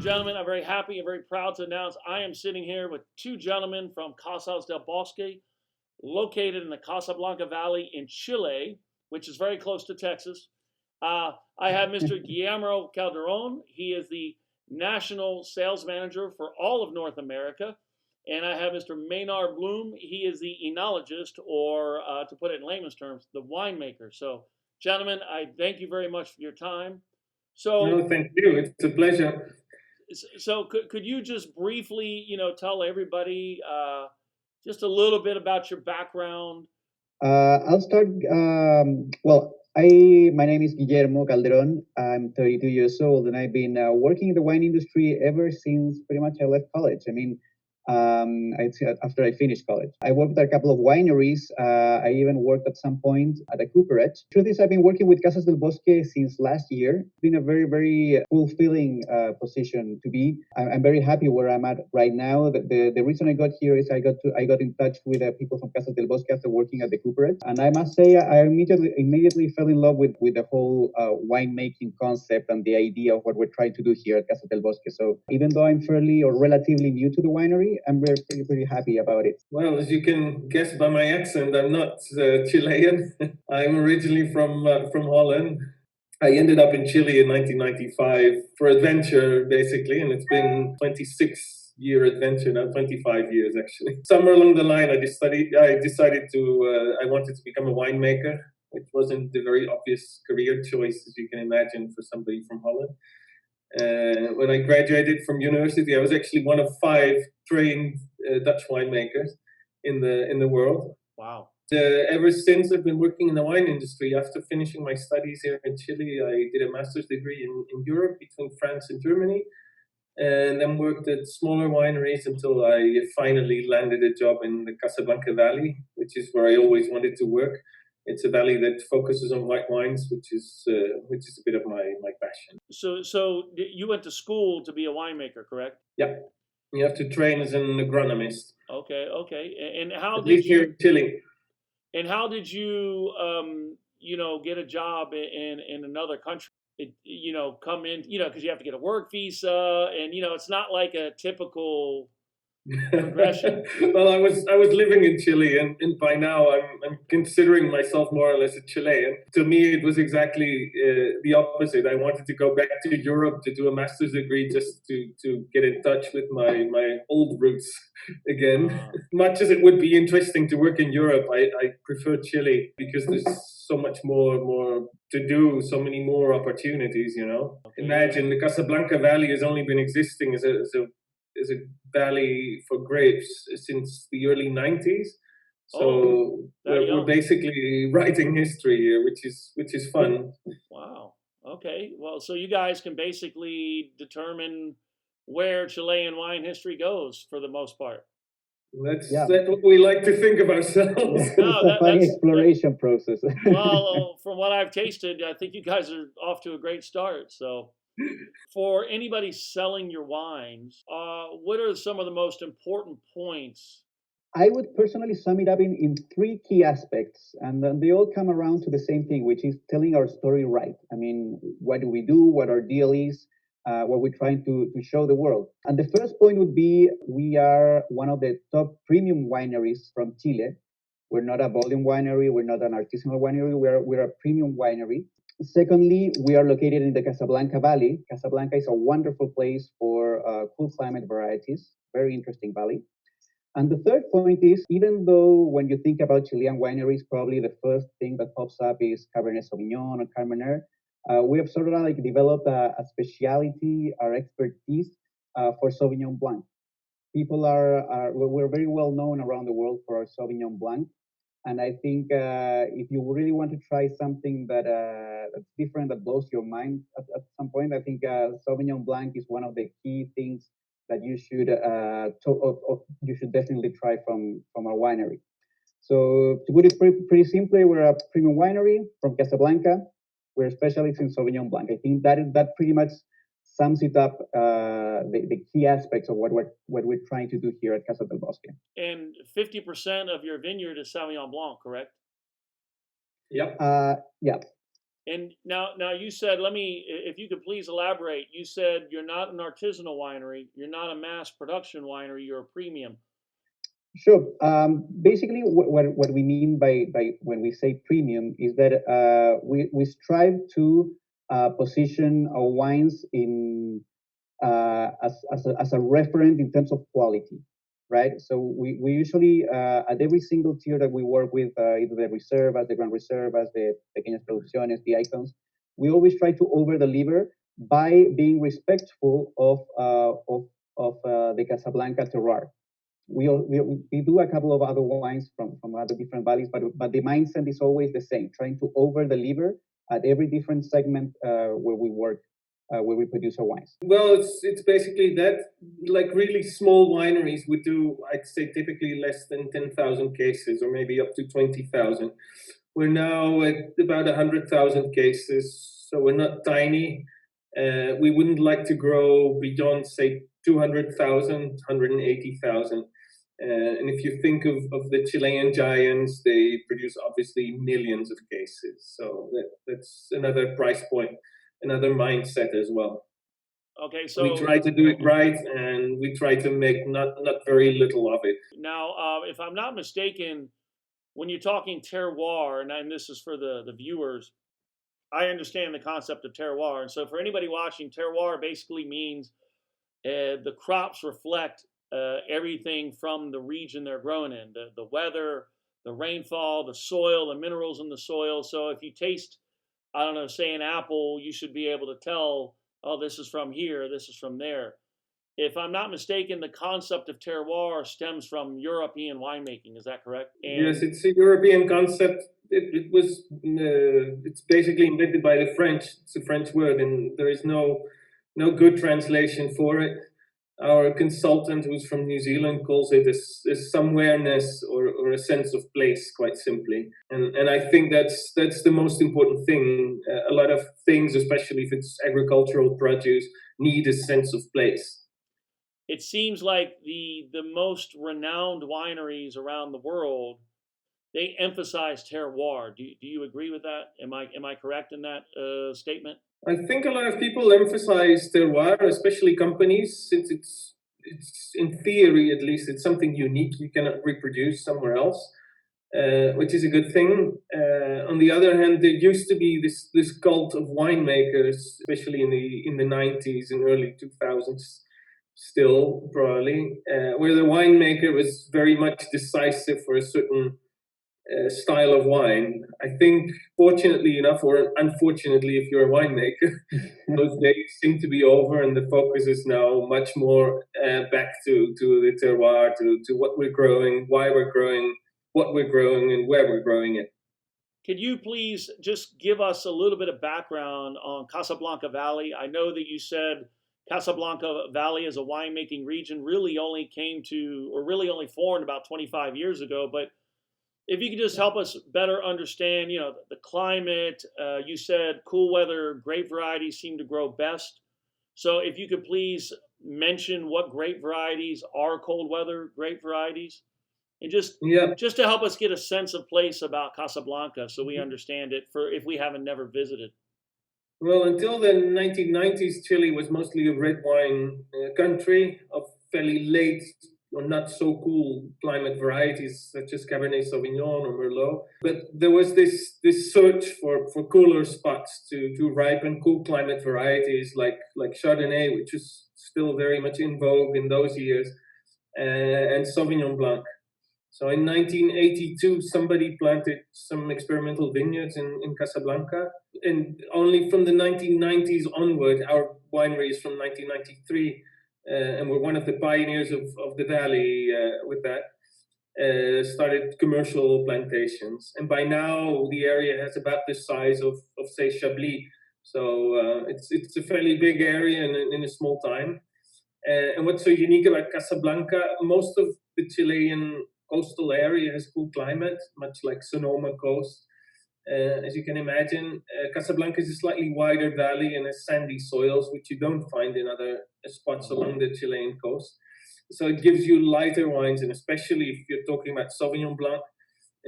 gentlemen, I'm very happy and very proud to announce I am sitting here with two gentlemen from Casas del Bosque, located in the Casablanca Valley in Chile, which is very close to Texas. I have Mr. Guillermo Calderon. He is the national sales manager for all of North America. And I have Mr. Meinard Bloem. He is the enologist, or to put it in layman's terms, the winemaker. So, gentlemen, I thank you very much for your time. So, No, thank you. It's a pleasure. could you just briefly, tell everybody just a little bit about your background? I'll start. My name is Guillermo Calderon. I'm 32 years old, and I've been working in the wine industry ever since pretty much I left college. After I finished college, I worked at a couple of wineries. I even worked at some point at a cooperage. Truth is, I've been working with Casas del Bosque since last year. It's been a very, very fulfilling position to be. I'm very happy where I'm at right now. The reason I got here is I got in touch with people from Casas del Bosque after working at the cooperage, and I must say I immediately fell in love with the whole winemaking concept and the idea of what we're trying to do here at Casas del Bosque. So even though I'm fairly or relatively new to the winery, I'm pretty happy about it. Well, as you can guess by my accent, I'm not Chilean. I'm originally from Holland. I ended up in Chile in 1995 for adventure, basically, and it's been 26-year adventure now, 25 years actually. Somewhere along the line, I decided I wanted to become a winemaker, which wasn't the very obvious career choice, as you can imagine, for somebody from Holland. When I graduated from university, I was actually one of 5 trained Dutch winemakers in the world. Wow. Ever since, I've been working in the wine industry. After finishing my studies here in Chile, I did a master's degree in Europe between France and Germany, and then worked at smaller wineries until I finally landed a job in the Casablanca Valley, which is where I always wanted to work. It's a valley that focuses on white wines, which is a bit of my passion. So you went to school to be a winemaker, correct? Yeah, you have to train as an agronomist. Okay. And how At did least here you? in Chile. And how did you, get a job in another country? Come in, because you have to get a work visa, and it's not like a typical progression. Well, I was living in Chile, and by now I'm considering myself more or less a Chilean. To me, it was exactly the opposite. I wanted to go back to Europe to do a master's degree just to get in touch with my old roots again. Much as it would be interesting to work in Europe, I prefer Chile because there's so much more to do, so many more opportunities. Okay. Imagine the Casablanca Valley has only been existing as a valley for grapes since the early 90s. So we're basically writing history here, which is fun. Wow. Okay. Well, so you guys can basically determine where Chilean wine history goes for the most part. That's what we like to think of ourselves. No, it's a funny exploration process. Well, from what I've tasted, I think you guys are off to a great start. So, for anybody selling your wines, what are some of the most important points? I would personally sum it up in 3 key aspects, and they all come around to the same thing, which is telling our story right. I mean, what do we do? What our deal is? What we're trying to show the world. And the first point would be we are one of the top premium wineries from Chile. We're not a volume winery. We're not an artisanal winery. We're a premium winery. Secondly, we are located in the Casablanca Valley. Casablanca is a wonderful place for cool climate varieties, very interesting valley. And the third point is, even though when you think about Chilean wineries, probably the first thing that pops up is Cabernet Sauvignon or Carmener, we have sort of like developed a speciality, our expertise for Sauvignon Blanc. We're very well known around the world for our Sauvignon Blanc. And I think if you really want to try something that's different, that blows your mind at some point, I think Sauvignon Blanc is one of the key things that you should definitely try from our winery. So to put it pretty simply, we're a premium winery from Casablanca. We're specialists in Sauvignon Blanc. I think that pretty much sums it up, the key aspects of what we're trying to do here at Casas del Bosque. And 50% of your vineyard is Sauvignon Blanc, correct? Yep. Yeah. And now you said, if you could please elaborate. You said you're not an artisanal winery, you're not a mass production winery, you're a premium. Sure. Basically, what we mean by when we say premium is that we strive to position our wines in as a referent in terms of quality, right? So we usually, at every single tier that we work with, either the Reservas, the Grand Reservas, the Pequeñas Producciones, the Icons, we always try to over deliver by being respectful of the Casablanca terroir. We do a couple of other wines from other different valleys, but the mindset is always the same, trying to over deliver at every different segment where we work, where we produce our wines. Well, it's basically that. Like really small wineries would do, I'd say, typically less than 10,000 cases, or maybe up to 20,000. We're now at about 100,000 cases, so we're not tiny. We wouldn't like to grow beyond, say, 200,000, 180,000. And if you think of the Chilean giants, they produce obviously millions of cases. So that's another price point, another mindset as well. Okay, so we try to do it right, and we try to make not very little of it. Now, if I'm not mistaken, when you're talking terroir, and this is for the viewers, I understand the concept of terroir. And so for anybody watching, terroir basically means the crops reflect everything from the region they're grown in, the weather, the rainfall, the soil, the minerals in the soil. So if you taste, I don't know, say an apple, you should be able to tell, oh, this is from here, this is from there. If I'm not mistaken, the concept of terroir stems from European winemaking. Is that correct? Yes, it's a European concept. It was, it's basically invented by the French. It's a French word, and there is no good translation for it. Our consultant, who's from New Zealand, calls it a somewhereness or a sense of place, quite simply. And I think that's the most important thing. A lot of things, especially if it's agricultural produce, need a sense of place. It seems like the most renowned wineries around the world, they emphasize terroir. Do you agree with that? Am I correct in that statement? I think a lot of people emphasize terroir, especially companies, since it's in theory at least it's something unique you cannot reproduce somewhere else, which is a good thing. On the other hand, there used to be this cult of winemakers, especially in the 90s and early 2000s, still probably, where the winemaker was very much decisive for a certain style of wine. I think, fortunately enough, or unfortunately, if you're a winemaker, those days seem to be over, and the focus is now much more back to the terroir, to what we're growing, why we're growing, what we're growing, and where we're growing it. Could you please just give us a little bit of background on Casablanca Valley? I know that you said Casablanca Valley as a winemaking region really only formed about 25 years ago, but if you could just help us better understand, the climate. You said cool weather grape varieties seem to grow best. So if you could please mention what grape varieties are cold weather grape varieties, and just to help us get a sense of place about Casablanca, so we understand it for if we haven't never visited. Well, until the 1990s, Chile was mostly a red wine country of fairly late or not so cool climate varieties such as Cabernet Sauvignon or Merlot. But there was this search for cooler spots to ripen cool climate varieties like Chardonnay, which is still very much in vogue in those years, and Sauvignon Blanc. So in 1982, somebody planted some experimental vineyards in Casablanca. And only from the 1990s onward, our winery is from 1993, and we're one of the pioneers of the valley with that, started commercial plantations. And by now, the area has about the size of say, Chablis. So it's a fairly big area in a small time. And what's so unique about Casablanca, most of the Chilean coastal area has cool climate, much like Sonoma coast. As you can imagine, Casablanca is a slightly wider valley and has sandy soils, which you don't find in other spots along the Chilean coast. So it gives you lighter wines, and especially if you're talking about Sauvignon Blanc,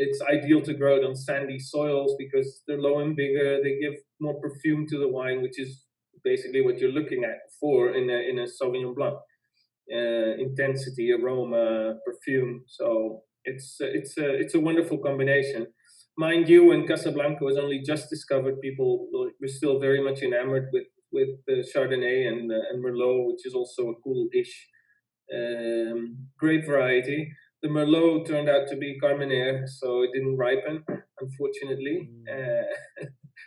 It's ideal to grow it on sandy soils because they're low and bigger. They give more perfume to the wine, which is basically what you're looking at for in a Sauvignon Blanc. Intensity, aroma, perfume. So it's a wonderful combination. Mind you, when Casablanca was only just discovered, people were still very much enamored with the Chardonnay and Merlot, which is also a cool-ish grape variety. The Merlot turned out to be Carmenere, so it didn't ripen, unfortunately.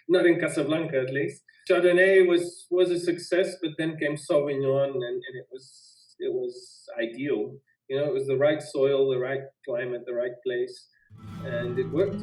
Not in Casablanca, at least. Chardonnay was a success, but then came Sauvignon, and it was ideal. You know, it was the right soil, the right climate, the right place, and it worked.